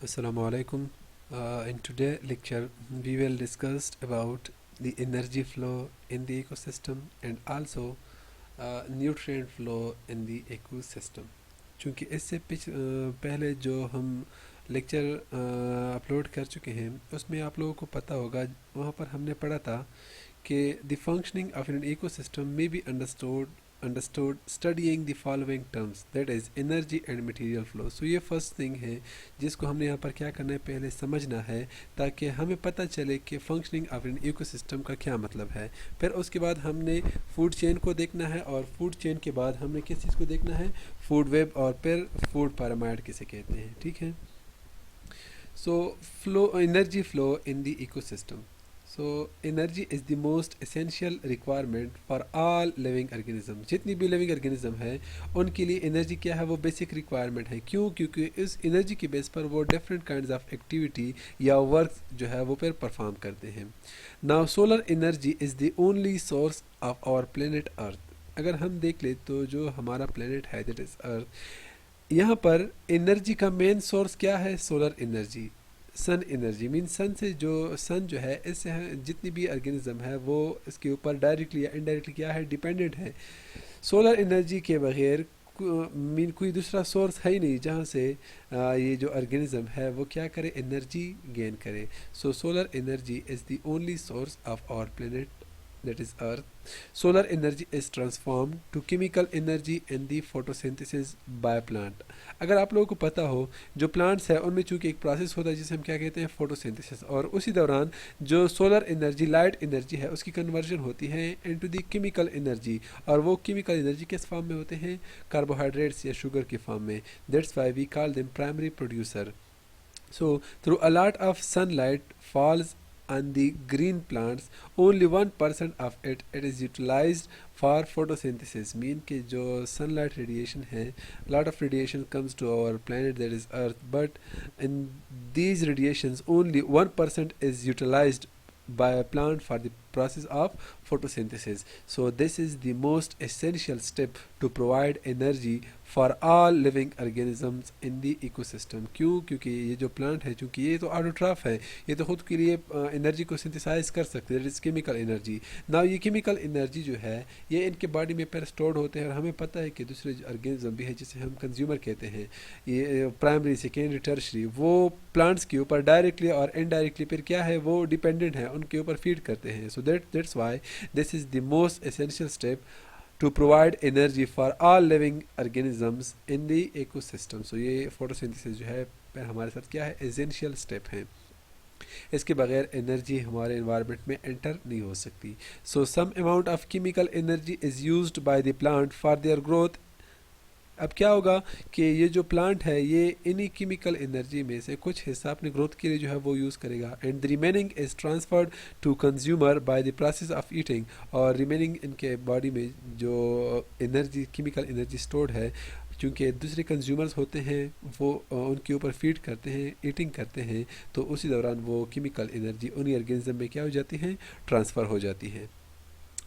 Assalamu alaikum. In today's lecture, we will discuss about the energy flow in the ecosystem and also nutrient flow in the ecosystem. चूँकि इससे पहले जो हम lecture upload कर चुके हैं उसमें आप लोगों को पता होगा, वहाँ पर हमने पढ़ा था कि the functioning of an ecosystem may be understood studying the following terms, that is energy and material flow. So ये फर्स्ट थिंग है जिसको हमने यहाँ पर क्या करना है, पहले समझना है ताकि हमें पता चले कि फंक्शनिंग ऑफ एन इकोसिस्टम का क्या मतलब है। फिर उसके बाद हमने फूड चेन को देखना है और फूड चेन के बाद हमने किस चीज़ को देखना है, फूड वेब और फिर फूड पैरामाइड किसे कहते हैं। ठीक है। So flow energy flow in the ecosystem. So energy is the most essential requirement for all living organism. जितनी भी लिविंग ऑर्गेनिज्म है उनके लिए एनर्जी क्या है, वो बेसिक रिक्वायरमेंट है। क्यों? क्योंकि इस एनर्जी के बेस पर वो डिफरेंट काइंड्स ऑफ एक्टिविटी या वर्क जो है वो फिर परफॉर्म करते हैं। Now solar energy is the only source of our planet earth. अगर हम देख ले तो जो हमारा प्लेनेट है दैट इज़ अर्थ, यहाँ पर एनर्जी का मेन सोर्स क्या है, solar energy, sun energy. Mean sun जो है इससे जितनी भी ऑर्गेनिज्म है वो इसके ऊपर डायरेक्टली या इनडायरेक्टली क्या है, डिपेंडेंट है। सोलर एनर्जी के बगैर मीन कोई दूसरा सोर्स है ही नहीं जहाँ से ये जो ऑर्गेनिज्म है वो क्या करे, एनर्जी गेन करे। So solar energy is the only source of our planet that is earth. Solar energy is transformed to chemical energy in the photosynthesis by plant. अगर आप लोगों को पता हो जो प्लांट्स है उनमें चूंकि एक प्रोसेस होता है जिसे हम क्या कहते हैं, फोटोसिंथेसिस, और उसी दौरान जो सोलर एनर्जी लाइट एनर्जी है उसकी कन्वर्जन होती है इनटू द केमिकल एनर्जी, और वो केमिकल एनर्जी किस फॉर्म में होते हैं, कार्बोहाइड्रेट्स या शुगर के फॉर्म में। That's why we call them primary producer. So through a lot of sunlight falls on the green plants, only 1% of it is utilized for photosynthesis. Mean कि जो sunlight radiation है, lot of radiation comes to our planet that is earth, but in these radiations only 1% is utilized by a plant for the process of photosynthesis. So this is the most essential step to provide energy for all living organisms in the ecosystem. क्यों? क्योंकि ये जो plant है चूँकि ये तो autotroph है, ये तो खुद के लिए एनर्जी को सिंथेसाइज कर सकते हैं, केमिकल एनर्जी। ना ये केमिकल एनर्जी जो है ये इनके बॉडी में पर स्टोर्ड होते हैं, और हमें पता है कि दूसरे ऑर्गेनिज्म भी है जिसे हम कंज्यूमर कहते हैं, ये प्राइमरी सेकेंडरी टर्शरी, वो प्लांट्स के ऊपर डायरेक्टली और इनडायरेक्टली फिर क्या है, वो डिपेंडेंट है, उनके ऊपर फीड करते हैं। सो that's why this is the most essential step to provide energy for all living organisms in the ecosystem. So ये photosynthesis जो है पर हमारे साथ क्या है, essential step है। इसके बगैर एनर्जी हमारे इन्वायरमेंट में एंटर नहीं हो सकती। So some amount of chemical energy is used by the plant for their growth. अब क्या होगा कि ये जो प्लांट है ये इन्हीं केमिकल एनर्जी में से कुछ हिस्सा अपने ग्रोथ के लिए जो है वो यूज़ करेगा, and the remaining is transferred to consumer by the process of eating. और रिमेनिंग इनके बॉडी में जो एनर्जी केमिकल एनर्जी स्टोर्ड है, क्योंकि दूसरे कंज्यूमर्स होते हैं वो उनके ऊपर फीड करते हैं, ईटिंग करते हैं, तो उसी दौरान वो केमिकल एनर्जी उन्हीं ऑर्गेनिज्म में क्या हो जाती है, ट्रांसफ़र हो जाती है।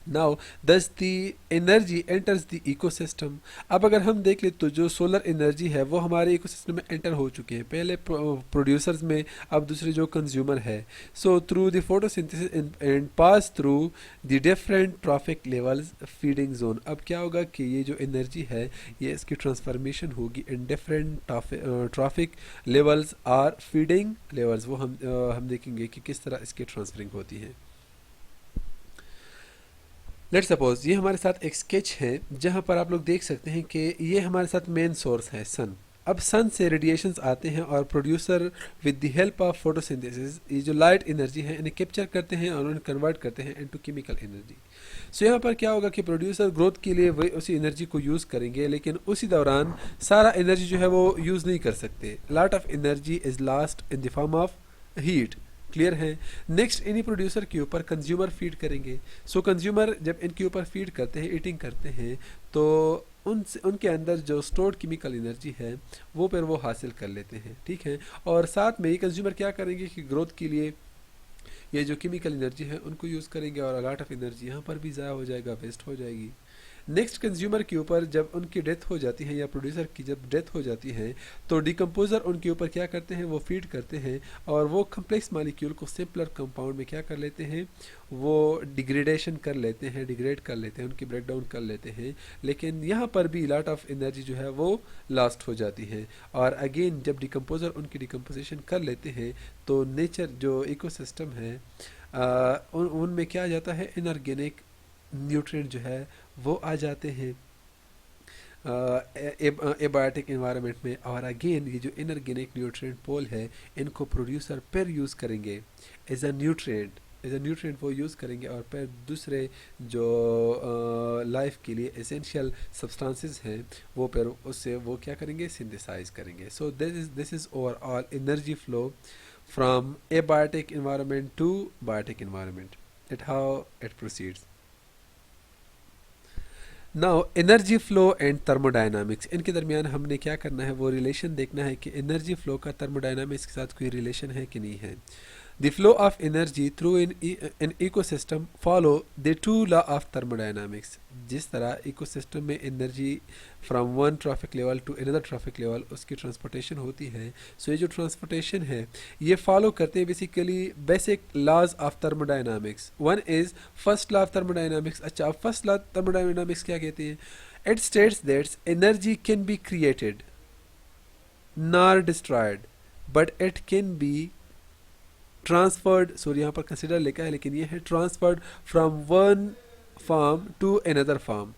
नाउ दस दी एनर्जी एंटर्स द इकोसिस्टम। अब अगर हम देख ले तो जो सोलर एनर्जी है वो हमारे इकोसिस्टम में एंटर हो चुके हैं, पहले प्रोड्यूसर्स में, अब दूसरे जो कंज्यूमर है। So through the photosynthesis and pass through the different trophic levels feeding zone. अब क्या होगा कि ये जो एनर्जी है ये इसकी ट्रांसफॉर्मेशन होगी इन डिफरेंट ट्रॉफिक लेवल्स और फीडिंग लेवल्स। वो हम देखेंगे कि किस तरह इसकी ट्रांसफरिंग होती है। लेट्स सपोज ये हमारे साथ एक स्केच है जहाँ पर आप लोग देख सकते हैं कि ये हमारे साथ मेन सोर्स है सन। अब सन से रेडिएशंस आते हैं और producer with the help of photosynthesis ये जो लाइट एनर्जी है इन्हें कैप्चर करते हैं और उन्हें कन्वर्ट करते हैं इनटू केमिकल एनर्जी। सो यहाँ पर क्या होगा कि प्रोड्यूसर ग्रोथ के लिए वही उसी एनर्जी को यूज़ करेंगे, लेकिन उसी दौरान सारा एनर्जी जो है वो यूज़ नहीं कर सकते। Lot of energy is lost in the form of heat. Clear है। नेक्स्ट इन्हीं प्रोड्यूसर के ऊपर कंज्यूमर फीड करेंगे। सो कंज्यूमर जब इनके ऊपर फीड करते हैं, ईटिंग करते हैं, तो उनके अंदर जो स्टोर्ड केमिकल एनर्जी है वो फिर वो हासिल कर लेते हैं। ठीक है। और साथ में ये कंज्यूमर क्या करेंगे कि ग्रोथ के लिए ये जो केमिकल एनर्जी है उनको यूज़ करेंगे, और लॉट ऑफ एनर्जी यहाँ पर भी ज़ाया हो जाएगा, वेस्ट हो जाएगी। नेक्स्ट कंज्यूमर के ऊपर जब उनकी डेथ हो जाती है या प्रोड्यूसर की जब डेथ हो जाती है तो डिकम्पोजर उनके ऊपर क्या करते हैं, वो फीड करते हैं और वो कम्प्लेक्स मालिक्यूल को सिंपलर कंपाउंड में क्या कर लेते हैं, वो डिग्रेडेशन कर लेते हैं, डिग्रेड कर लेते हैं, उनकी ब्रेक डाउन कर लेते हैं। लेकिन यहाँ पर भी लॉट ऑफ एनर्जी जो है वो लास्ट हो जाती है। और अगेन जब डिकम्पोजर उनकी डिकम्पोजिशन कर लेते हैं तो नेचर जो इकोसिस्टम है उनमें क्या आ जाता है, इनऑर्गेनिक न्यूट्रिएंट जो है वो आ जाते हैं एबायोटिक इन्वायरमेंट में। और अगेन ये जो इनऑर्गेनिक न्यूट्रिएंट पोल है इनको प्रोड्यूसर फिर यूज़ करेंगे एज अ न्यूट्रिएंट वो यूज़ करेंगे और फिर दूसरे जो लाइफ के लिए एसेंशियल सब्सटेंसेस हैं वो फिर उससे वो क्या करेंगे, सिंथेसाइज करेंगे। So this is overall energy flow from abiotic environment to biotic environment, at how it proceeds. Now energy flow and thermodynamics, इनके दरमियान हमने क्या करना है, वो रिलेशन देखना है कि एनर्जी फ्लो का थर्मोडायनामिक्स के साथ कोई रिलेशन है कि नहीं है। The flow of energy through an ecosystem follow the two law of thermodynamics. जिस तरह इकोसिस्टम में energy from one trophic level to another trophic level उसकी ट्रांसपोर्टेशन होती है, सो ये जो ट्रांसपोर्टेशन है ये फॉलो करते हैं basically basic laws of thermodynamics. One is first law of thermodynamics. अच्छा, फर्स्ट लॉ थर्मोडायनामिक्स क्या कहते हैं? It states that energy can be created nor destroyed but it can be transferred, sorry यहाँ पर कंसिडर लिखा है लेकिन ये है transferred from one form to another form.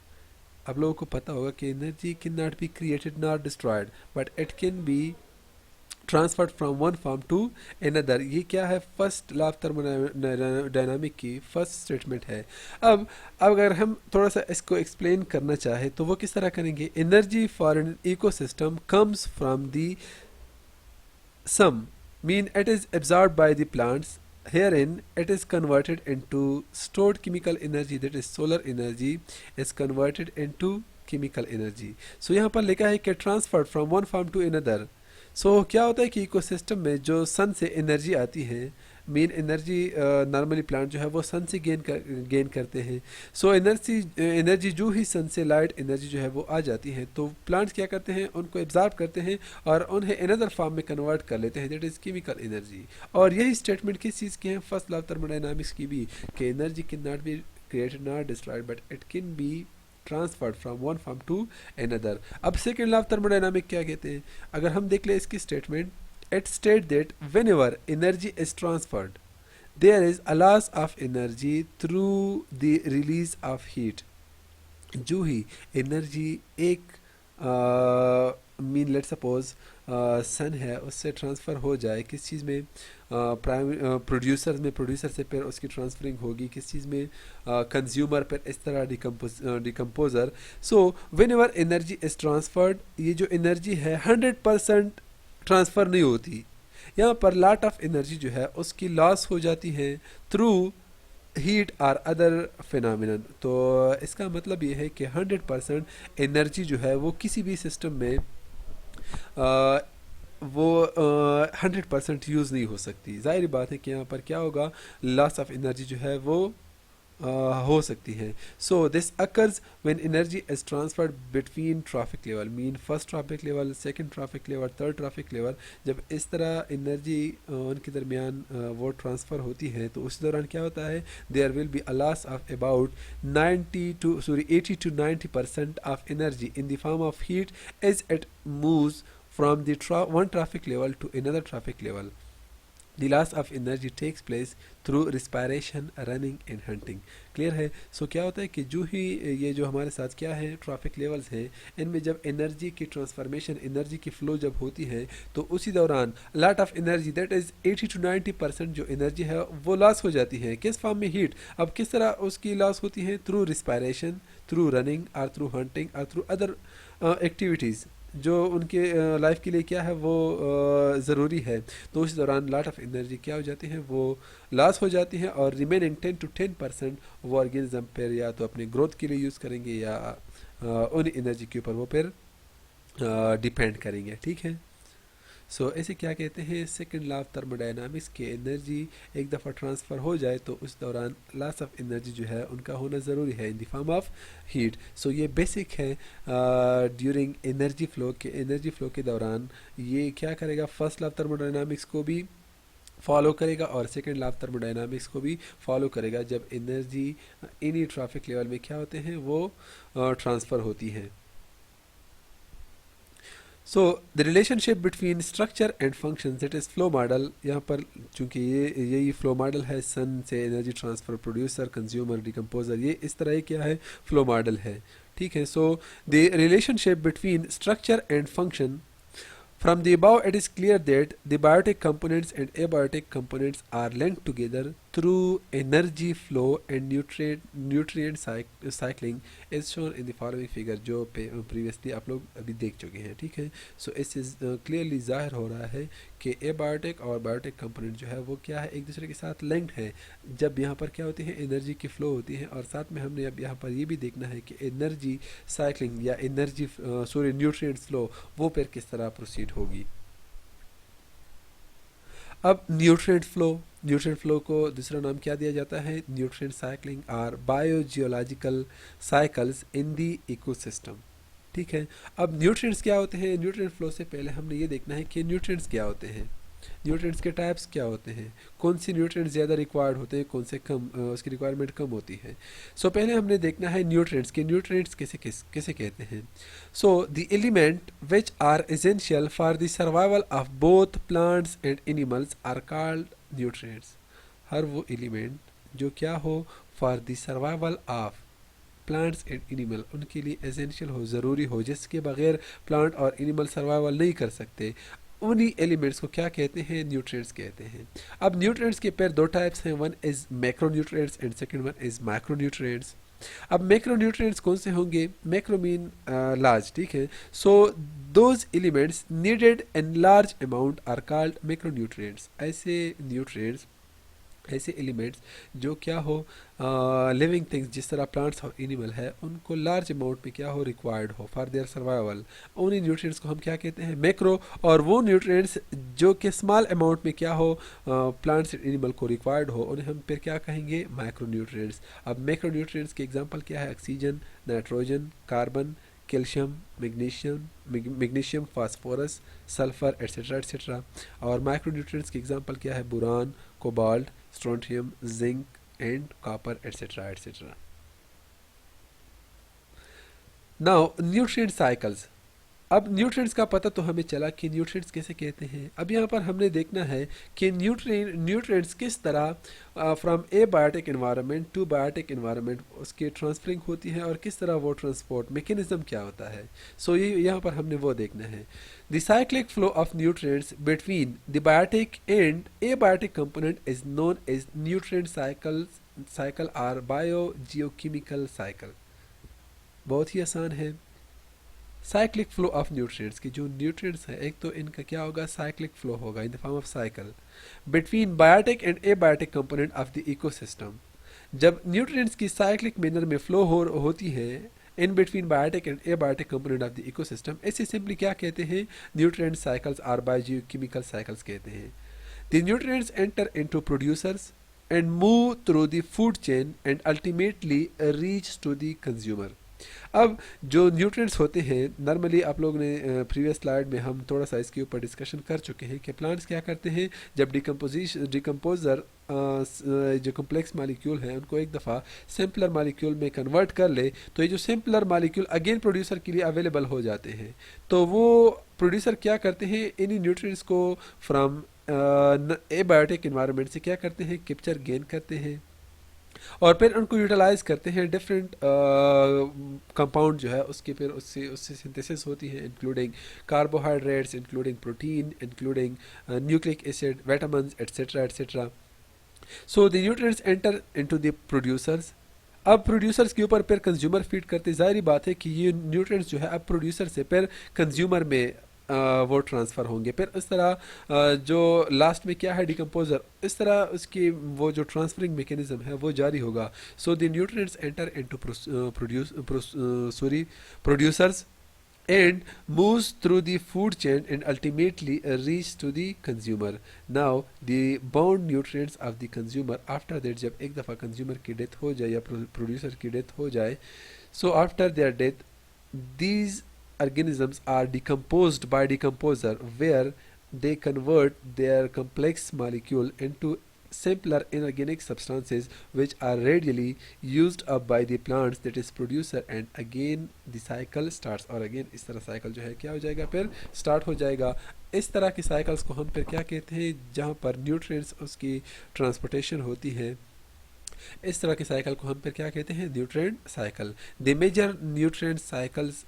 आप लोगों को पता होगा कि energy can not be created not destroyed but it can be transferred from one form to another. ये क्या है, फर्स्ट लॉ ऑफ थर्मोडायनामिक की फर्स्ट स्टेटमेंट है। अब अगर हम थोड़ा सा इसको एक्सप्लेन करना चाहे तो वो किस तरह करेंगे? Energy for an ecosystem comes from the sun mean it is absorbed by the plants. Herein it is converted into stored chemical energy, that is solar energy is converted into chemical energy. So यहाँ पर लिखा है कि transferred from one form to another. So क्या होता है कि ecosystem में जो सन से एनर्जी आती है, मेन एनर्जी नॉर्मली प्लांट जो है वो सन से गेन करते हैं। सो एनर्जी जो ही सन से लाइट एनर्जी जो है वो आ जाती है तो प्लांट्स क्या करते हैं, उनको एब्जॉर्ब करते हैं और उन्हें अनदर फॉर्म में कन्वर्ट कर लेते हैं, दैट इज़ केमिकल एनर्जी। और यही स्टेटमेंट किस चीज़ की है? फर्स्ट लॉ ऑफ थर्मोडायनामिक्स की भी, कि energy can not be created not destroyed but it can be transferred from one form to another. अब सेकेंड लॉ ऑफ थर्मोडायनामिक क्या कहते हैं? अगर हम देख लें इसकी statement, it states that whenever energy is transferred there is a loss of energy through the release of heat. जो ही एनर्जी एक मीन लेट सपोज सन है उससे ट्रांसफ़र हो जाए किस चीज़ में, प्रोड्यूसर से फिर उसकी ट्रांसफरिंग होगी किस चीज़ में, कंज्यूमर पर, इस तरह decomposer. So when ever energy is transferred, ये जो एनर्जी है 100% ट्रांसफ़र नहीं होती, यहाँ पर लॉट ऑफ एनर्जी जो है उसकी लॉस हो जाती है थ्रू हीट और अदर फिनोमिनन। तो इसका मतलब ये है कि 100% एनर्जी जो है वो किसी भी सिस्टम में वो 100% यूज़ नहीं हो सकती। ज़ाहिर बात है कि यहाँ पर क्या होगा, लॉस ऑफ एनर्जी जो है वो हो सकती है। So this occurs when energy is transferred between traffic level, mean first traffic level, second traffic level, third traffic level. जब इस तरह एनर्जी उनके दरमियान वो ट्रांसफ़र होती है तो उस दौरान क्या होता है, there will be a loss of about 80 to 90% of energy in the form of heat as it moves from the one traffic level to another traffic level. The loss of energy takes place through respiration, running and hunting. Clear है? सो क्या होता है कि जो ही ये जो हमारे साथ क्या है ट्रैफिक लेवल्स हैं, इनमें जब एनर्जी की ट्रांसफॉर्मेशन, एनर्जी की फ़्लो जब होती है तो उसी दौरान lot of energy, that is 80 to 90% जो एनर्जी है वो लॉस हो जाती है। किस फॉर्म में? हीट। अब किस तरह उसकी लॉस होती है? थ्रू रिस्पायरेशन, थ्रू रनिंग और थ्रू हंटिंग और थ्रू अदर एक्टिविटीज़ जो उनके लाइफ के लिए क्या है वो ज़रूरी है। तो उस दौरान लॉट ऑफ एनर्जी क्या हो जाती है, वो लॉस हो जाती है और रिमेनिंग 10 to 10% वो ऑर्गेनिज्म पर या तो अपने ग्रोथ के लिए यूज़ करेंगे या उन एनर्जी के ऊपर वो फिर डिपेंड करेंगे। ठीक है? सो ऐसे क्या कहते हैं, सेकंड लॉ ऑफ थर्मोडायनामिक्स के एनर्जी एक दफ़ा ट्रांसफ़र हो जाए तो उस दौरान लॉस ऑफ एनर्जी जो है उनका होना ज़रूरी है in the form of heat. So ये बेसिक है ड्यूरिंग एनर्जी फ्लो के दौरान ये क्या करेगा, फर्स्ट लॉ ऑफ थर्मोडायनामिक्स को भी फॉलो करेगा और सेकेंड लॉ ऑफ थर्मोडायनामिक्स को भी फॉलो करेगा जब एनर्जी इन्हीं ट्रैफिक लेवल में क्या होते हैं वो ट्रांसफ़र होती हैं। So the relationship between structure and function it is flow model. यहाँ पर चूंकि यही फ्लो मॉडल है, सन से energy transfer, producer, consumer, decomposer, ये इस तरह क्या है, फ्लो मॉडल है। ठीक है, so the relationship between structure and function, from the above, it is clear that the biotic components and abiotic components are linked together through energy flow and nutrient cycling as shown in the following figure, जो previously आप लोग अभी देख चुके हैं। ठीक है, सो इससे क्लियरली जाहिर हो रहा है कि एबायोटिक और बायोटिक कंपोनेंट जो है वो क्या है, एक दूसरे के साथ लिंक्ड है। जब यहाँ पर क्या होती है, एनर्जी की फ्लो होती है, और साथ में हमने अब यहाँ पर ये भी देखना है कि एनर्जी साइक्लिंग या न्यूट्रिएंट्स फ्लो वो फिर किस तरह प्रोसीड होगी। अब न्यूट्रिएंट फ्लो को दूसरा नाम क्या दिया जाता है, न्यूट्रिएंट साइक्लिंग और बायोजियोलॉजिकल साइकिल्स इन दी इकोसिस्टम। ठीक है, अब न्यूट्रिएंट्स क्या होते हैं, न्यूट्रिएंट फ्लो से पहले हमने ये देखना है कि न्यूट्रिएंट्स क्या होते हैं, न्यूट्रिएंट्स के टाइप्स क्या होते हैं, कौन सी न्यूट्रिएंट्स ज़्यादा रिक्वायर्ड होते हैं, कौन से कम, उसकी रिक्वायरमेंट कम होती है। सो पहले हमने देखना है न्यूट्रिएंट्स के, न्यूट्रिएंट्स किसे कहते हैं। So the element which are essential for the survival of both plants and animals are called nutrients. हर वो एलिमेंट जो क्या हो, for the survival of plants and animal, उनके लिए एसेंशियल हो, ज़रूरी हो, जिसके बगैर प्लांट और एनिमल सर्वाइवल नहीं कर सकते, उन्हीं एलिमेंट्स को क्या कहते हैं, न्यूट्रिएंट्स कहते हैं। अब न्यूट्रिएंट्स के पैर दो टाइप्स हैं, one is macro nutrients and second one is micro nutrients. अब मैक्रो न्यूट्रिएंट्स कौन से होंगे, मैक्रो मीन लार्ज। ठीक है, so those elements needed in large amount are called macro nutrients. ऐसे एलिमेंट्स जो क्या हो, लिविंग थिंग्स जिस तरह प्लांट्स और एनिमल है, उनको लार्ज अमाउंट में क्या हो, रिक्वायर्ड हो फॉर देयर सर्वाइवल, उन्हीं न्यूट्रिएंट्स को हम क्या कहते हैं, मैक्रो। और वो न्यूट्रिएंट्स जो कि स्मॉल अमाउंट में क्या हो, प्लांट्स एंड एनिमल को रिक्वायर्ड हो, उन्हें हम फिर क्या कहेंगे, माइक्रो न्यूट्रिएंट्स। अब मैक्रो न्यूट्रिएंट्स के एग्जांपल क्या है, oxygen, nitrogen, carbon, calcium, magnesium, phosphorus, sulphur, etcetera. और माइक्रो न्यूट्रिएंट्स के एग्जांपल क्या है, boron, cobalt, strontium, zinc and copper, etcetera. Now nutrient cycles. अब न्यूट्रिएंट्स का पता तो हमें चला कि न्यूट्रिएंट्स कैसे कहते हैं। अब यहाँ पर हमने देखना है कि न्यूट्रिएंट्स किस तरह from a biotic environment to biotic environment उसकी ट्रांसफरिंग होती है और किस तरह वो ट्रांसपोर्ट मैकेनिज्म क्या होता है। सो ये यहाँ पर हमने वो देखना है। The cyclic flow of nutrients between the biotic and a biotic component is known as nutrient cycle और बायोजियोकेमिकल साइकिल। बहुत ही आसान है। साइक्लिक फ्लो ऑफ न्यूट्रिएंट्स की जो न्यूट्रिएंट्स है, एक तो इनका क्या होगा, साइक्लिक फ्लो होगा in the form of cycle between biotic and abiotic component of the ecosystem. जब न्यूट्रिएंट्स की साइक्लिक मैनर में फ्लो होती है in between biotic and abiotic component of the ecosystem, ऐसे सिंपली क्या कहते हैं, न्यूट्रिएंट साइकिल्स और बायोजियोकेमिकल साइकिल्स कहते हैं। The nutrients enter into producers and move through the food chain and ultimately reach to the consumer। अब जो nutrients होते हैं, नॉर्मली आप लोग ने प्रीवियस स्लाइड में हम थोड़ा सा इसके ऊपर डिस्कशन कर चुके हैं कि प्लांट्स क्या करते हैं, जब डिकम्पोजर जो कम्प्लेक्स मालिक्यूल हैं उनको एक दफ़ा सिंपलर मालिक्यूल में कन्वर्ट कर ले, तो ये जो सिंपलर मालिक्यूल अगेन प्रोड्यूसर के लिए अवेलेबल हो जाते हैं। तो वो प्रोड्यूसर क्या करते हैं, इन्हीं न्यूट्रिएंट्स को फ्रॉम एबायोटिक एनवायरनमेंट से क्या करते हैं, कैप्चर गेन करते हैं और फिर उनको यूटिलाइज करते हैं। डिफरेंट कंपाउंड जो है उसके फिर उससे सिंथेसिस होती है, including carbohydrates, including protein, including nucleic acid, vitamins, etcetera. So the nutrients enter into the producers. अब प्रोड्यूसर्स के ऊपर फिर कंज्यूमर फीड करते, जाहिर बात है कि ये न्यूट्रिएंट्स जो है अब प्रोड्यूसर से फिर कंज्यूमर में वो ट्रांसफ़र होंगे। फिर इस तरह जो लास्ट में क्या है, डिकम्पोजर, इस तरह उसकी वो जो ट्रांसफरिंग मैकेनिज्म है वो जारी होगा। So the nutrients enter into producers and moves through the food chain and ultimately reach to the consumer. Now the bound nutrients of the consumer, after that जब एक दफ़ा consumer की death हो जाए या producer की death हो जाए, so after their death these organisms are decomposed by decomposer, where they convert their complex molecule into simpler inorganic substances which are readily used up by the plants, that is producer, and again the cycle starts. और again इस तरह cycle जो है क्या हो जाएगा, फिर start हो जाएगा. इस तरह की cycles को हम फिर क्या कहते हैं, जहाँ पर nutrients उसकी transportation होती है, इस तरह के cycle को हम फिर क्या कहते हैं, nutrient cycle. The major nutrient cycles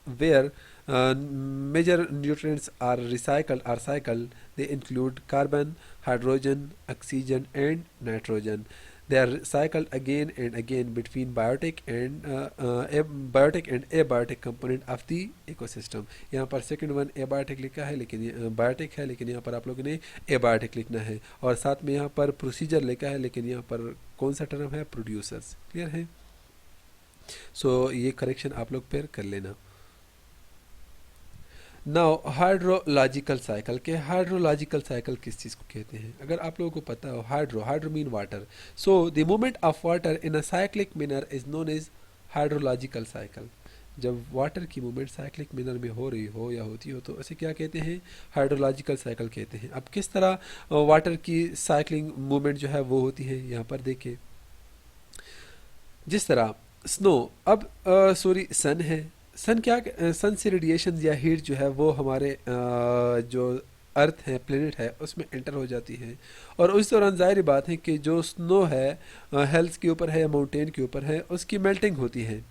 where major nutrients are recycled or cycled, they include carbon, hydrogen, oxygen, and nitrogen. They are cycled again and again between biotic and abiotic component of the ecosystem. यहाँ पर second one abiotic लिखा है, लेकिन biotic है, लेकिन यहाँ पर आप लोगों ने एबायोटिक लिखना है. और साथ में यहाँ पर प्रोसीजर लिखा है, लेकिन यहाँ पर कौन सा टर्म है, प्रोड्यूसर्स. क्लियर है? सो ये करेक्शन आप लोग फिर कर लेना. नाउ हाइड्रोलॉजिकल साइकिल के हाइड्रोलॉजिकल साइकिल किस चीज़ को कहते हैं, अगर आप लोगों को पता हो, hydro mean water. So the movement of water in a cyclic manner is known as hydrological cycle. जब वाटर की मूवमेंट साइक्लिक मैनर में हो रही हो या होती हो तो उसे क्या कहते हैं, हाइड्रोलॉजिकल साइकिल कहते हैं. अब किस तरह वाटर की साइक्लिंग मूवमेंट जो है वो होती है, यहाँ पर देखिए. जिस तरह स्नो, अब सॉरी सन है, सन क्या, सन से रेडिएशन या हीट जो है वो हमारे जो अर्थ है, प्लेनेट है, उसमें एंटर हो जाती है. और उस दौरान जाहिर बात है कि जो स्नो है हिल्स के ऊपर है या माउंटेन के ऊपर है, उसकी मेल्टिंग होती है.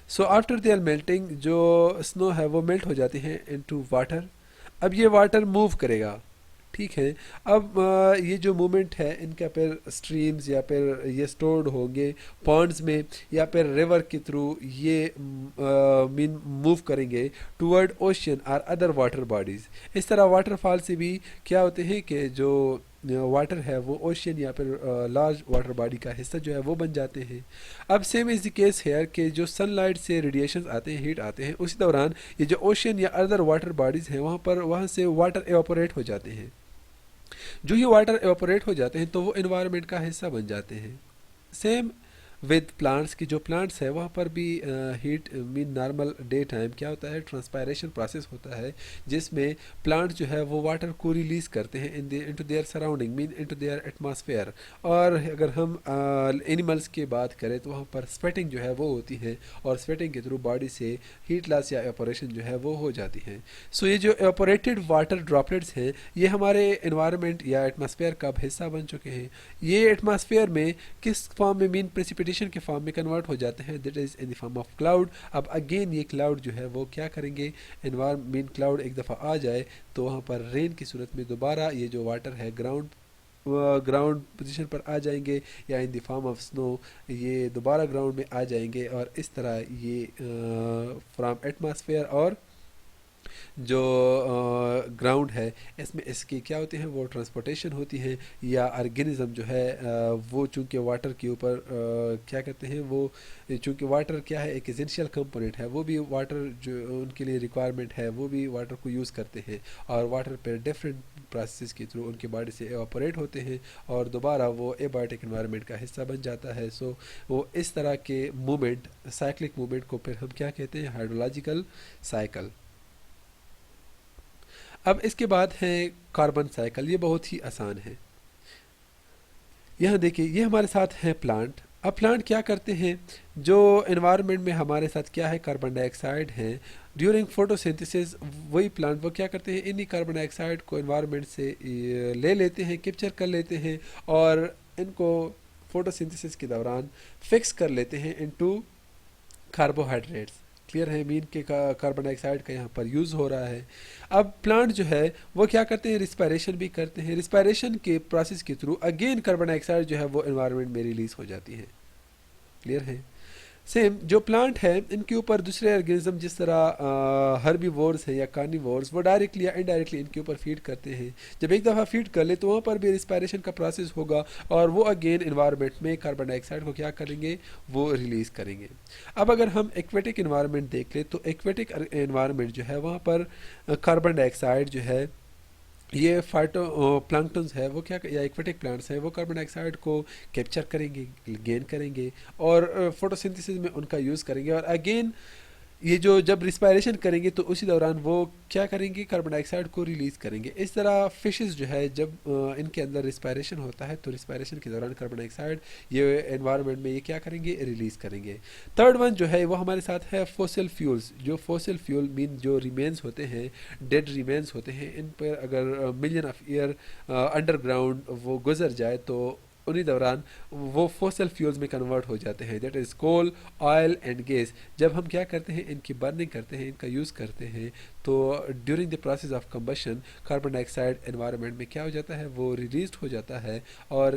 सो आफ्टर देयर मेल्टिंग जो स्नो है वो मेल्ट हो जाती है इनटू वाटर. अब ये वाटर मूव करेगा, ठीक है. अब ये जो मूवमेंट है इनका फिर स्ट्रीम्स या फिर ये स्टोर्ड होंगे पॉन्ड्स में या फिर रिवर के थ्रू, ये मीन मूव करेंगे टूवर्ड ओशन और अदर वाटर बॉडीज़. इस तरह वाटरफॉल से भी क्या होते हैं कि जो वाटर है वो ओशन या फिर लार्ज वाटर बॉडी का हिस्सा जो है वो बन जाते हैं. अब same is the case hair के जो सनलाइट से रेडिएशंस आते हैं, हीट आते हैं, उसी दौरान ये जो ओशन या अदर वाटर बॉडीज़ हैं वहाँ से वाटर एवापोरेट हो जाते हैं. जो ये वाटर एवापोरेट हो जाते हैं तो वो इन्वायरमेंट का हिस्सा बन जाते हैं. सेम विद प्लांट्स की जो प्लांट्स है वहाँ पर भी heat mean normal day time क्या होता है, ट्रांसपायरेशन प्रोसेस होता है, जिसमें प्लांट जो है वो वाटर को रिलीज करते हैं into their surrounding, mean into their atmosphere. और अगर हम एनिमल्स की बात करें तो वहाँ पर स्वेटिंग जो है वो होती है, और स्वेटिंग के थ्रू बॉडी से हीट लॉस या एवापोरेशन जो है वो हो जाती है. सो ये जो एवापोरेटेड वाटर ड्रॉपलेट्स हैं ये हमारे एनवायरनमेंट या एटमॉस्फेयर का हिस्सा बन चुके हैं. ये एटमॉस्फेयर में किस फॉर्म में, मीन प्रेसिपिटेशन के फॉर्म में कन्वर्ट हो जाते हैं, that is in the form of cloud. अब अगेन ये क्लाउड जो है वो क्या करेंगे, मीन क्लाउड एक दफ़ा आ जाए तो वहाँ पर रेन की सूरत में दोबारा ये जो वाटर है ग्राउंड पोजीशन पर आ जाएंगे, या इन द फॉर्म ऑफ स्नो ये दोबारा ग्राउंड में आ जाएंगे. और इस तरह ये फ्रॉम एटमॉस्फेयर और जो ग्राउंड है इसमें इसकी क्या होती है, वो ट्रांसपोर्टेशन होती है. या ऑर्गेनिज्म जो है वो चूँकि वाटर के ऊपर क्या करते हैं, वो चूँकि वाटर क्या है एक एसेंशियल कंपोनेंट है, वो भी वाटर जो उनके लिए रिक्वायरमेंट है वो भी वाटर को यूज़ करते हैं, और वाटर पर डिफरेंट प्रोसेस के थ्रू उनके बॉडी से एवापोरेट होते हैं और दोबारा वो एबायोटिक एनवायरनमेंट का हिस्सा बन जाता है. सो वो इस तरह के मूवमेंट, साइक्लिक मूवमेंट को फिर हम क्या कहते हैं, हाइड्रोलॉजिकल साइकिल. अब इसके बाद है कार्बन साइकिल. ये बहुत ही आसान है. यहाँ देखिए ये हमारे साथ है प्लांट. अब प्लांट क्या करते हैं, जो एनवायरनमेंट में हमारे साथ क्या है, कार्बन डाइऑक्साइड है, ड्यूरिंग फोटोसिंथेसिस वही प्लांट वो क्या करते हैं, इन्हीं कार्बन डाइऑक्साइड को एनवायरनमेंट से ले लेते हैं, कैप्चर कर लेते हैं, और इनको फोटोसिंथेसिस के दौरान फिक्स कर लेते हैं इनटू कार्बोहाइड्रेट्स. क्लियर है, मीन के कार्बन डाइऑक्साइड का यहाँ पर यूज़ हो रहा है. अब प्लांट जो है वो क्या करते हैं, रिस्पायरेशन भी करते हैं. रिस्पायरेशन के प्रोसेस के थ्रू अगेन कार्बन डाइऑक्साइड जो है वो एनवायरनमेंट में रिलीज हो जाती है. क्लियर है. सेम जो प्लांट है इनके ऊपर दूसरे ऑर्गेनिज्म जिस तरह हर्बीवोर्स हैं या कार्निवोर्स वो डायरेक्टली या इनडायरेक्टली इनके ऊपर फीड करते हैं। जब एक दफ़ा फीड कर ले तो वहाँ पर भी रिस्पायरेशन का प्रोसेस होगा और वो अगेन इन्वायरमेंट में कार्बन डाइऑक्साइड को क्या करेंगे, वो रिलीज़ करेंगे। अब अगर हम एक्वेटिक इन्वायरमेंट देख ले तो एक्वेटिक इन्वायरमेंट जो है वहाँ पर कार्बन डाइऑक्साइड जो है ये फाइटो प्लांक्टन्स है वो क्या या एक्वेटिक प्लांट्स है वो कार्बन डाइऑक्साइड को कैप्चर करेंगे, गेन करेंगे और फोटोसिंथेसिस में उनका यूज़ करेंगे और अगेन ये जो जब रिस्पायरेशन करेंगे तो उसी दौरान वो क्या करेंगे, कार्बन डाइऑक्साइड को रिलीज़ करेंगे। इस तरह फिशेस जो है जब इनके अंदर रिस्पायरेशन होता है तो रिस्पायरेशन के दौरान कार्बन डाइऑक्साइड ये एनवायरनमेंट में ये क्या करेंगे, रिलीज़ करेंगे। थर्ड वन जो है वो हमारे साथ है फॉसिल फ्यूल्स। जो फॉसिल फ्यूल मीन जो रिमेन्स होते हैं, डेड रिमेन्स होते हैं, इन पर अगर मिलियन ऑफ ईयर अंडरग्राउंड वो गुजर जाए तो उन्हीं दौरान वो फॉसिल फ्यूल्स में कन्वर्ट हो जाते हैं, that is coal, oil and gas. जब हम क्या करते हैं, इनकी बर्निंग करते हैं, इनका यूज़ करते हैं तो during the process of combustion carbon dioxide environment में क्या हो जाता है, वो रिलीज हो जाता है और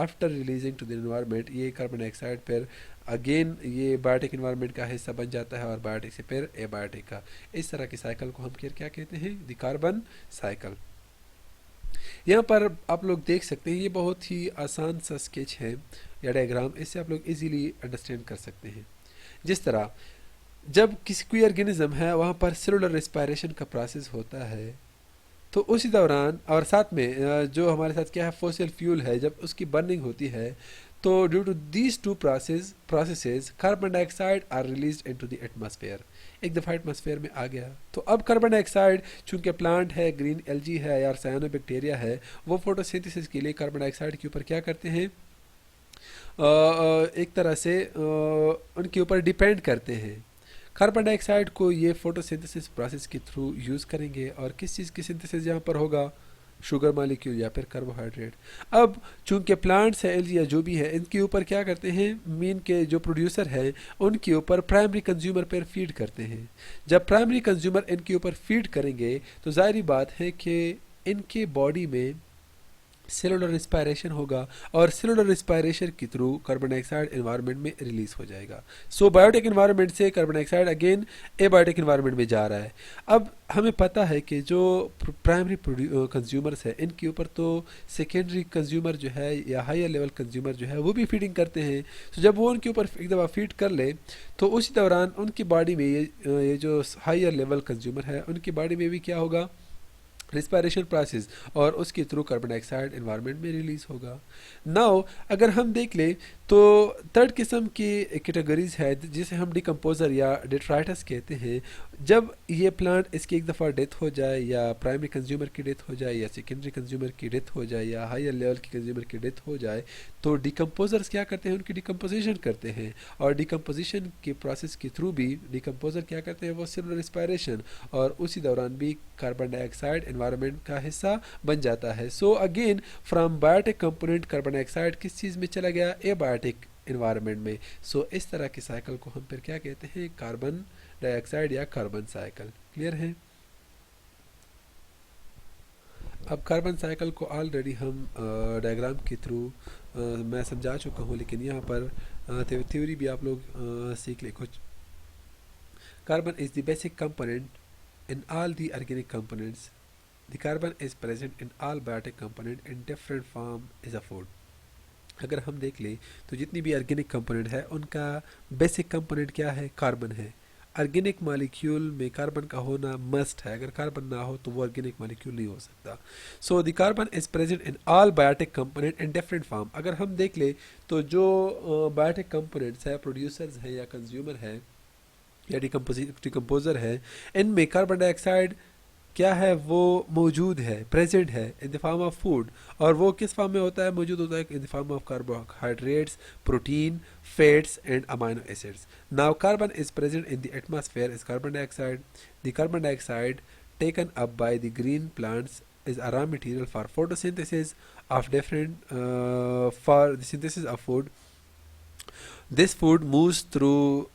after releasing to the environment ये कार्बन डाइऑक्साइड फिर अगेन ये बायोटिक इन्वायरमेंट का हिस्सा बन जाता है और बायोटिक से फिर एबायोटिक का। इस तरह के साइकिल को हम फिर क्या कहते हैं, द कार्बन साइकिल। यहाँ पर आप लोग देख सकते हैं ये बहुत ही आसान सा स्केच है या डायग्राम, इससे आप लोग इजीली अंडरस्टैंड कर सकते हैं। जिस तरह जब किसी कोई ऑर्गेनिज्म है वहाँ पर सेलुलर रेस्पायरेशन का प्रोसेस होता है तो उसी दौरान और साथ में जो हमारे साथ क्या है फॉसिल फ्यूल है, जब उसकी बर्निंग होती है तो due to these two processes carbon dioxide are released into the atmosphere. एक दफ़ा एटमॉस्फेयर में आ गया तो अब कार्बन डाइऑक्साइड चूंकि प्लांट है, ग्रीन एल्जी है या साइनोबैक्टीरिया है, वो फोटोसिंथेसिस के लिए कार्बन डाइऑक्साइड के ऊपर क्या करते हैं, एक तरह से उनके ऊपर डिपेंड करते हैं। कार्बन डाइऑक्साइड को ये फोटोसिंथेसिस प्रोसेस के थ्रू यूज़ करेंगे और किस चीज़ की सिंथेसिस यहाँ पर होगा, शुगर मालिक्यूल या फिर कार्बोहाइड्रेट। अब चूंकि प्लांट्स है या जो भी है इनके ऊपर क्या करते हैं, मीन के जो प्रोड्यूसर है उनके ऊपर प्राइमरी कंज्यूमर पर फीड करते हैं। जब प्राइमरी कंज्यूमर इनके ऊपर फीड करेंगे तो जाहिर बात है कि इनके बॉडी में सेलुलर रिस्पायरेशन होगा और सेलुलर रिस्पायरेशन के थ्रू कार्बन डाइऑक्साइड एनवायरनमेंट में रिलीज हो जाएगा। सो बायोटिक एनवायरनमेंट से carbon dioxide again abiotic environment में जा रहा है। अब हमें पता है कि जो प्राइमरी कंज्यूमर्स है इनके ऊपर तो सेकेंडरी कंज्यूमर जो है या हायर लेवल कंज्यूमर जो है वो भी फीडिंग करते हैं। तो जब वो उनके ऊपर एक दफ़ा फीड कर ले तो उसी दौरान उनकी बॉडी में ये जो हायर लेवल कंज्यूमर है उनकी बॉडी में भी क्या होगा, रिस्पायरेशन प्रोसेस और उसके थ्रू कार्बन डाइऑक्साइड एनवायरनमेंट में रिलीज होगा। नाउ अगर हम देख ले तो थर्ड किस्म की कैटेगरीज है जिसे हम डिकम्पोजर या डिट्राइटस कहते हैं। जब ये प्लांट इसकी एक दफ़ा डेथ हो जाए या प्राइमरी कंज्यूमर की डेथ हो जाए या सेकेंडरी कंज्यूमर की डेथ हो जाए या हायर लेवल की कंज्यूमर की डेथ हो जाए तो डिकम्पोजर्स क्या करते हैं, उनकी डिकम्पोजिशन करते हैं और डिकम्पोजिशन के प्रोसेस के थ्रू भी डिकम्पोजर क्या करते हैं, वो सेलुलर रिस्पायरेशन और उसी दौरान भी कार्बन डाइऑक्साइड एनवायरनमेंट का हिस्सा बन जाता है। So again from biotic component carbon dioxide किस चीज़ में चला गया, एबायोटिक एनवायरनमेंट में। सो इस तरह के साइकिल को हम फिर क्या कहते हैं, कार्बन डाइऑक्साइड या कार्बन साइकिल। क्लियर है। अब कार्बन साइकिल को ऑलरेडी हम डायग्राम के थ्रू मैं समझा चुका हूँ, लेकिन यहाँ पर थ्योरी भी आप लोग सीख ले कुछ। Carbon is the basic component in all the organic components. The carbon is present in all biotic component in different form is a food. अगर हम देख ले तो जितनी भी ऑर्गेनिक कंपोनेंट है उनका बेसिक कंपोनेंट क्या है, कार्बन है। ऑर्गेनिक मॉलिक्यूल में कार्बन का होना मस्ट है, अगर कार्बन ना हो तो वो ऑर्गेनिक मॉलिक्यूल नहीं हो सकता। So the carbon is present in all biotic component in different form. अगर हम देख ले तो जो बायोटिक कंपोनेंट्स है, प्रोड्यूसर्स है या कंज्यूमर है या डिकम्पोजर है, इनमें कार्बन डाइऑक्साइड क्या है, वो मौजूद है, प्रेजेंट है in the form of food. और वो किस फॉर्म में होता है, मौजूद होता है in the form of carbohydrates, protein, fats and amino acids. Now carbon is present in the atmosphere is carbon dioxide. The carbon dioxide taken up by the green plants is a raw material for photosynthesis of different for the synthesis of food. This food moves through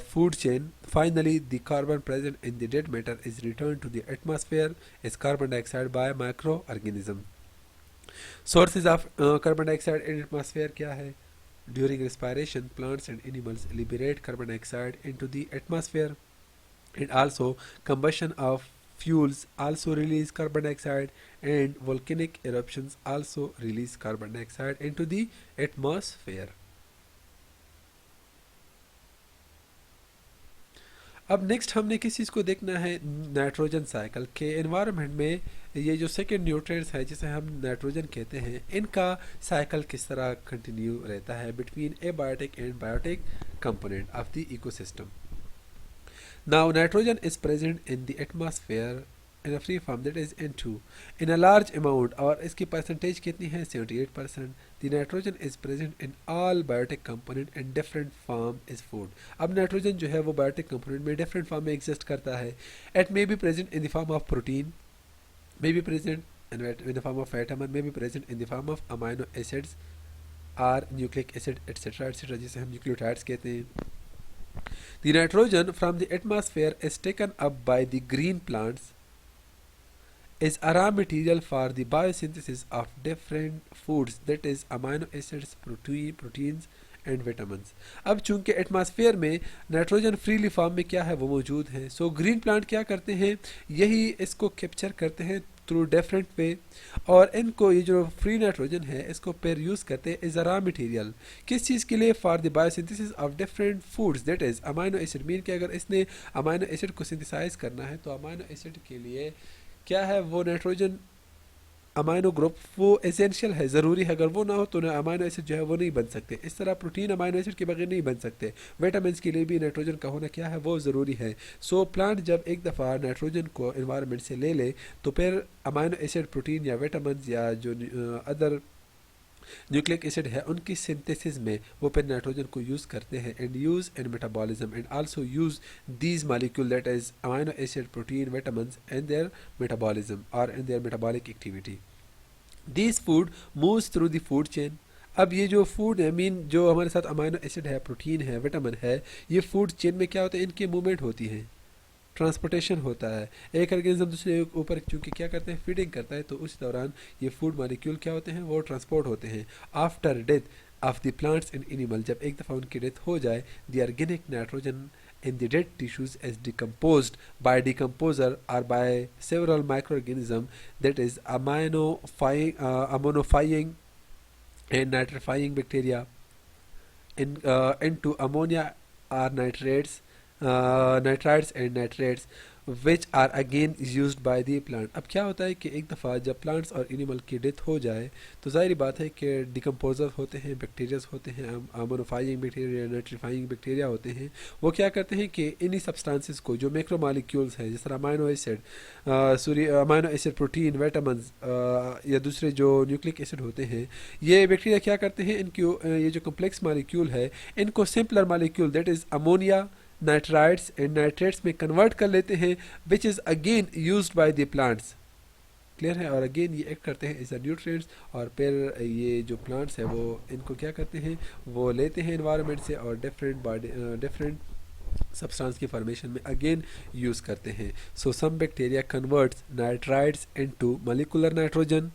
food chain. Finally, the carbon present in the dead matter is returned to the atmosphere as carbon dioxide by microorganism. Sources of carbon dioxide in atmosphere क्या है, During respiration, plants and animals liberate carbon dioxide into the atmosphere, and also combustion of fuels also release carbon dioxide, and volcanic eruptions also release carbon dioxide into the atmosphere. अब next हमने किस चीज़ को देखना है, nitrogen cycle के environment में ये जो सेकेंड न्यूट्रिएंट्स है जिसे हम नाइट्रोजन कहते हैं, इनका साइकिल किस तरह कंटिन्यू रहता है between abiotic and biotic component of the ecosystem. Now nitrogen is present in the atmosphere in a free form, that is N2, in a large amount, और इसकी परसेंटेज कितनी है, 78%. The nitrogen is present in all biotic component in different form is food. अब nitrogen जो है वो biotic component में different form में एग्जिस्ट करता है. It may be present in the form of protein, may be present in the form of vitamin, may be present in the form of amino acids or nucleic acid etc etc, जिसे हम nucleotides कहते हैं. The nitrogen from the atmosphere is taken up by the green plants, is a raw material for the biosynthesis of different foods, that is amino acids, proteins and vitamins. अब चूंकि atmosphere में nitrogen freely form में क्या है वो मौजूद है, so green plant क्या करते हैं, यही इसको कैप्चर करते हैं थ्रू डिफरेंट वे, और इनको ये जो फ्री नाइट्रोजन है इसको पेर यूज़ करते हैं एज अ रॉ मटीरियल. किस चीज़ के लिए, for the biosynthesis of different foods, that is amino acid. Mean कि अगर इसने अमाइनो एसिड को सिंथेसाइज करना है तो अमाइनो एसिड के लिए क्या है, वो नाइट्रोजन अमाइनो ग्रुप वो एसेंशियल है, ज़रूरी है. अगर वो ना हो तो ना अमाइनो एसिड जो है वो नहीं बन सकते. इस तरह प्रोटीन अमाइनो एसिड के बगैर नहीं बन सकते. विटामिन के लिए भी नाइट्रोजन का होना क्या है, वो ज़रूरी है. सो प्लांट जब एक दफ़ा नाइट्रोजन को एनवायरनमेंट से ले ले तो फिर अमाइनो एसिड, प्रोटीन या विटामिन या जो अदर न्यूक्लिक एसिड है उनकी सिंथेसिस में वो फिर नाइट्रोजन को यूज़ करते हैं, and use and metabolism and also use these molecule, that is amino acid, protein, vitamins and their metabolism और in their metabolic activity. This food moves through the food chain. अब ये जो food है, mean जो हमारे साथ amino acid है, protein है, विटामिन है, ये फूड चेन में क्या होता है, इनकी मूवमेंट होती है, ट्रांसपोर्टेशन होता है. एक ऑर्गेनिज्म दूसरे के ऊपर चूंकि क्या करते हैं, फीडिंग करता है, तो उस दौरान ये फूड मालिक्यूल क्या होते हैं, वो ट्रांसपोर्ट होते हैं. After death of the plants and animal, जब एक दफ़ा उनकी डेथ हो जाए, the organic nitrogen in the dead tissues is decomposed by decomposer or by several microorganisms, that is ammonifying and nitrifying bacteria into ammonia or nitrites and nitrates, which are again used by the plant. अब क्या होता है कि एक दफ़ा जब plants और animal की डेथ हो जाए तो ज़ाहिर बात है कि डिकम्पोजर होते हैं, बैक्टीरियाज होते हैं, अमोनोफाइंग बैक्टीरिया, नाइट्रीफाइंग बैक्टीरिया होते हैं. वो क्या करते हैं कि इन्हीं सब्सटेंसेस को, जो मैक्रो मॉलिक्यूल्स हैं जिस तरह amino acid, amino acid, protein, vitamin या दूसरे जो न्यूक्लिक एसिड होते हैं, ये बैक्टीरिया क्या करते हैं, इनकी ये जो कम्प्लेक्स मॉलिक्यूल है इनको simpler molecule, that is ammonia, nitrites and nitrates में कन्वर्ट कर लेते हैं, which is again used by the plants. Clear है. और अगेन ये एक्ट करते हैं एज अ न्यूट्रिएंट्स, और फिर ये जो प्लांट्स है वो इनको क्या करते हैं, वो लेते हैं एनवायरनमेंट से और डिफरेंट सब्सटेंस की फॉर्मेशन में अगेन यूज़ करते हैं. So some bacteria converts nitrites into molecular nitrogen,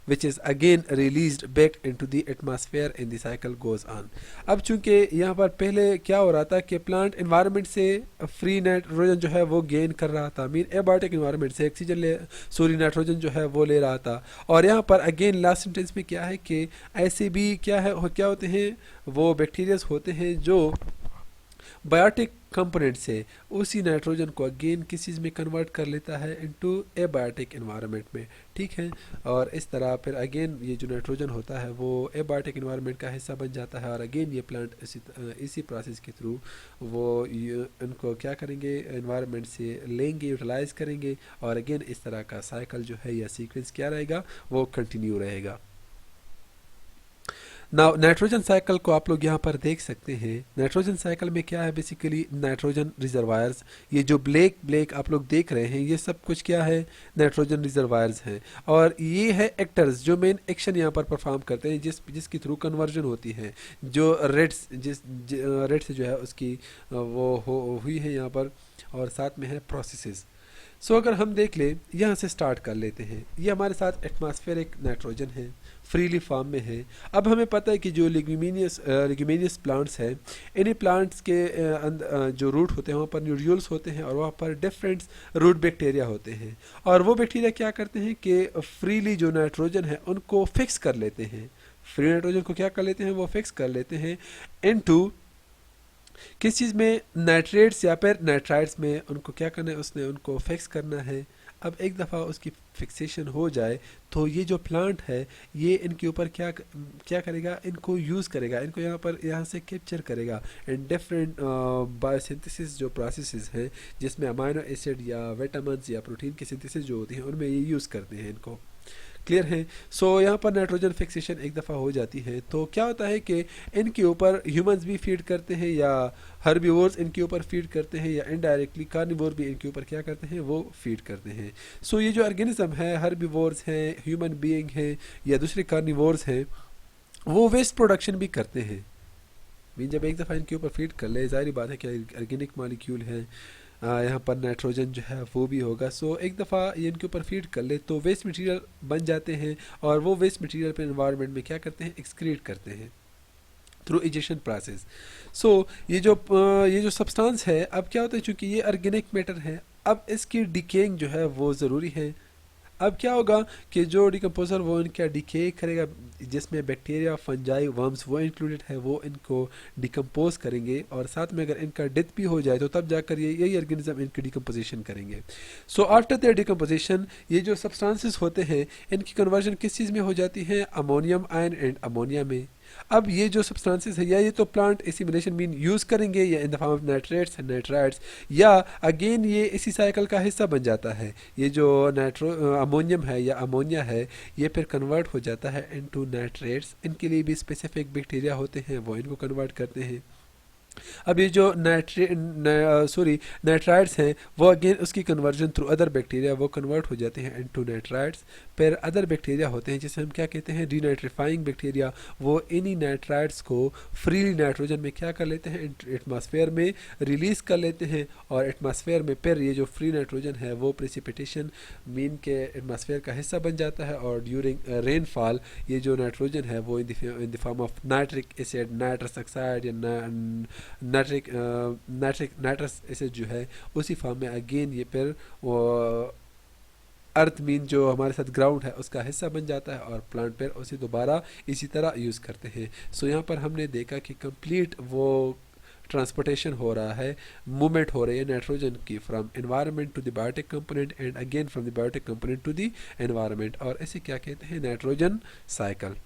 which is again released back into the atmosphere and the cycle goes on. अब चूंकि यहाँ पर पहले क्या हो रहा था कि प्लांट एनवायरनमेंट से फ्री नाइट्रोजन जो है वो गेन कर रहा था, मीन एबायोटिक एनवायरनमेंट से ऑक्सीजन नाइट्रोजन जो है वो ले रहा था. और यहाँ पर अगेन लास्ट सेंटेंस में क्या है कि ऐसे भी क्या होते हैं, वो बैक्टीरियाज होते हैं जो बायोटिक कंपोनेंट से उसी नाइट्रोजन को अगेन किस चीज़ में कन्वर्ट कर लेता है, इनटू एबायोटिक एनवायरनमेंट में. ठीक है. और इस तरह फिर अगेन ये जो नाइट्रोजन होता है वो एबायोटिक एनवायरनमेंट का हिस्सा बन जाता है, और अगेन ये प्लांट इसी प्रोसेस के थ्रू वो इनको क्या करेंगे, एनवायरनमेंट से लेंगे, यूटिलाइज करेंगे, और अगेन इस तरह का साइकिल जो है या सीक्वेंस क्या रहेगा, वो कंटिन्यू रहेगा. नाउ नाइट्रोजन साइकिल को आप लोग यहाँ पर देख सकते हैं. नाइट्रोजन साइकिल में क्या है, बेसिकली नाइट्रोजन रिजर्वायर्स, ये जो ब्लैक आप लोग देख रहे हैं ये सब कुछ क्या है, नाइट्रोजन रिजर्वायर्स हैं. और ये है एक्टर्स जो मेन एक्शन यहाँ पर परफॉर्म करते हैं, जिसके थ्रू कन्वर्जन होती है. जो रेड से जो है उसकी वो हुई है यहाँ पर, और साथ में है प्रोसेसेस. सो अगर हम देख लें, यहाँ से स्टार्ट कर लेते हैं। ये हमारे साथ एटमॉस्फेरिक नाइट्रोजन है, फ्रीली फॉर्म में है। अब हमें पता है कि जो लिग्यूमिनियस प्लांट्स हैं, इन्हीं प्लांट्स के जो रूट होते हैं वहाँ पर न्यूड्यूल्स होते हैं और वहाँ पर डिफरेंट रूट बैक्टीरिया होते हैं। और वो बैक्टीरिया क्या करते हैं कि फ्रीली जो नाइट्रोजन है उनको फिक्स कर लेते हैं। फ्री नाइट्रोजन को क्या कर लेते हैं, वो फिक्स कर लेते हैं इनटू किस चीज़ में, नाइट्रेट्स या फिर नाइट्राइट्स में। उनको क्या करना है, उसने उनको फिक्स करना है। अब एक दफ़ा उसकी फिक्सेशन हो जाए तो ये जो प्लांट है ये इनके ऊपर क्या करेगा, इनको यूज़ करेगा, इनको यहाँ से कैप्चर करेगा एंड डिफरेंट बायोसिंथेसिस जो प्रोसेसेस हैं जिसमें अमाइनो एसिड या विटामिन या प्रोटीन की सिंथेसिस जो होती है उनमें ये यूज़ करते हैं इनको। क्लियर है। सो यहाँ पर नाइट्रोजन फिक्सेशन एक दफ़ा हो जाती है तो क्या होता है कि इनके ऊपर ह्यूमंस भी फीड करते हैं या हर्बीवोर्स इनके ऊपर फीड करते हैं या इनडायरेक्टली कार्निवोर भी इनके ऊपर क्या करते हैं, वो फीड करते हैं। सो ये जो ऑर्गेनिज्म है, हर्बीवोर्स हैं, ह्यूमन बीइंग हैं या दूसरे कार्निवोर्स हैं, वो वेस्ट प्रोडक्शन भी करते हैं। मीन जब एक दफ़ा इनके ऊपर फीड कर ले, ज़ाहिर बात है कि ऑर्गेनिक मॉलिक्यूल है, यहाँ पर नाइट्रोजन जो है वो भी होगा। सो एक दफ़ा ये इनके ऊपर फीड कर ले तो वेस्ट मटेरियल बन जाते हैं और वो वेस्ट मटेरियल पे एनवायरनमेंट में क्या करते हैं, एक्सक्रीट करते हैं थ्रू इजेशन प्रोसेस। सो ये जो सब्सटेंस है, अब क्या होता है, चूँकि ये ऑर्गेनिक मैटर है, अब इसकी डिकेइंग जो है वो ज़रूरी है। अब क्या होगा कि जो डिकम्पोजर वो इनका डिके करेगा, जिसमें बैक्टीरिया, फंजाई, वर्म्स वो इंक्लूडेड है, वो इनको डिकम्पोज करेंगे और साथ में अगर इनका डेथ भी हो जाए तो तब जाकर यही ऑर्गेनिज्म इनकी डिकम्पोजिशन करेंगे। सो आफ्टर देयर डिकम्पोजिशन ये जो सब्सटेंसेस होते हैं इनकी कन्वर्जन किस चीज़ में हो जाती है, अमोनियम आयन एंड अमोनिया में। अब ये जो सब्सटेंसेस है या ये तो प्लांट एसिमिलेशन मीन यूज़ करेंगे या इन the form of nitrates and nitrites, या अगेन ये इसी साइकिल का हिस्सा बन जाता है। ये जो अमोनियम है या अमोनिया है ये फिर कन्वर्ट हो जाता है इनटू नाइट्रेट्स। इनके लिए भी स्पेसिफिक बैक्टीरिया होते हैं, वो इनको कन्वर्ट करते हैं। अब ये जो नाइट्राइड्स हैं वो अगेन उसकी कन्वर्जन थ्रू अदर बैक्टीरिया वो कन्वर्ट हो जाते हैं इनटू नाइट्राइड्स। फिर अदर बैक्टीरिया होते हैं जिसे हम क्या कहते हैं, डीनाइट्रीफाइंग बैक्टीरिया, वो इन्हीं नाइट्राइड्स को फ्रीली नाइट्रोजन में क्या कर लेते हैं, एटमॉस्फेयर में रिलीज़ कर लेते हैं और एटमॉस्फेयर में फिर ये जो फ्री नाइट्रोजन है वो प्रेसिपिटेशन मीन के एटमॉस्फेयर का हिस्सा बन जाता है और ड्यूरिंग रेनफॉल ये जो नाइट्रोजन है वो इन the form of nitric acid, nitrous oxide या नाइट्रस एसिड जो है उसी फॉर्म में अगेन ये फिर वो अर्थ मीन जो हमारे साथ ग्राउंड है उसका हिस्सा बन जाता है और प्लांट फिर उसे दोबारा इसी तरह यूज़ करते हैं। सो यहाँ पर हमने देखा कि कंप्लीट वो ट्रांसपोर्टेशन हो रहा है, मूवमेंट हो रही है नाइट्रोजन की from environment to the biotic component and again from the biotic component to the environment, और इसे क्या कहते हैं, नाइट्रोजन साइकिल।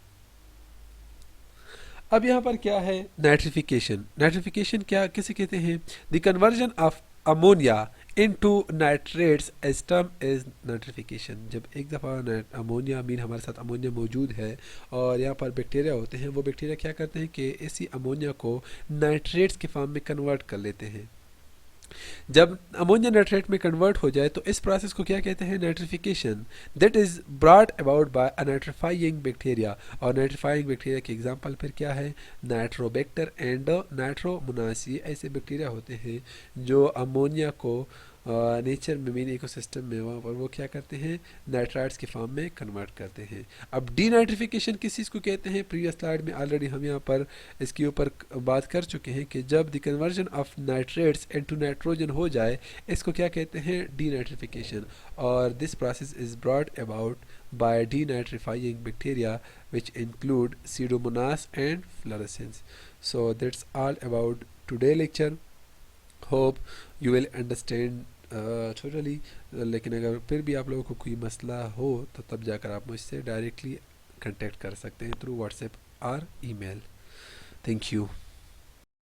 अब यहाँ पर क्या है, नाइट्रिफिकेशन। नाइट्रिफिकेशन क्या किसे कहते हैं, the conversion of ammonia into nitrates as term is nitrification. जब एक दफ़ा अमोनिया मीन हमारे साथ अमोनिया मौजूद है और यहाँ पर बैक्टीरिया होते हैं, वो बैक्टीरिया क्या करते हैं कि इसी अमोनिया को नाइट्रेट्स के फॉर्म में कन्वर्ट कर लेते हैं। जब अमोनिया नाइट्रेट में कन्वर्ट हो जाए तो इस प्रोसेस को क्या कहते हैं, nitrification. That is brought about by a nitrifying bacteria, और नाइट्रीफाइंग बैक्टीरिया के एग्जांपल फिर क्या है, नाइट्रोबैक्टर एंड नाइट्रोमोनास। ये ऐसे बैक्टीरिया होते हैं जो अमोनिया को नेचर में मीन इकोसिस्टम में वहाँ पर वो क्या करते हैं, नाइट्राइड्स के फॉर्म में कन्वर्ट करते हैं। अब डीनाइट्रिफिकेशन किस चीज़ को कहते हैं, प्रीवियस स्लाइड में ऑलरेडी हम यहाँ पर इसके ऊपर बात कर चुके हैं कि जब the conversion of nitrates into nitrogen हो जाए इसको क्या कहते हैं, डीनाइट्रिफिकेशन। और this process is brought about by denitrifying bacteria which include Pseudomonas and fluorescence. So that's all about today lecture. Hope you will understand totally. लेकिन अगर फिर भी आप लोगों को कोई मसला हो तो तब जाकर आप मुझसे डायरेक्टली कांटेक्ट कर सकते हैं थ्रू व्हाट्सएप और ईमेल। Thank you.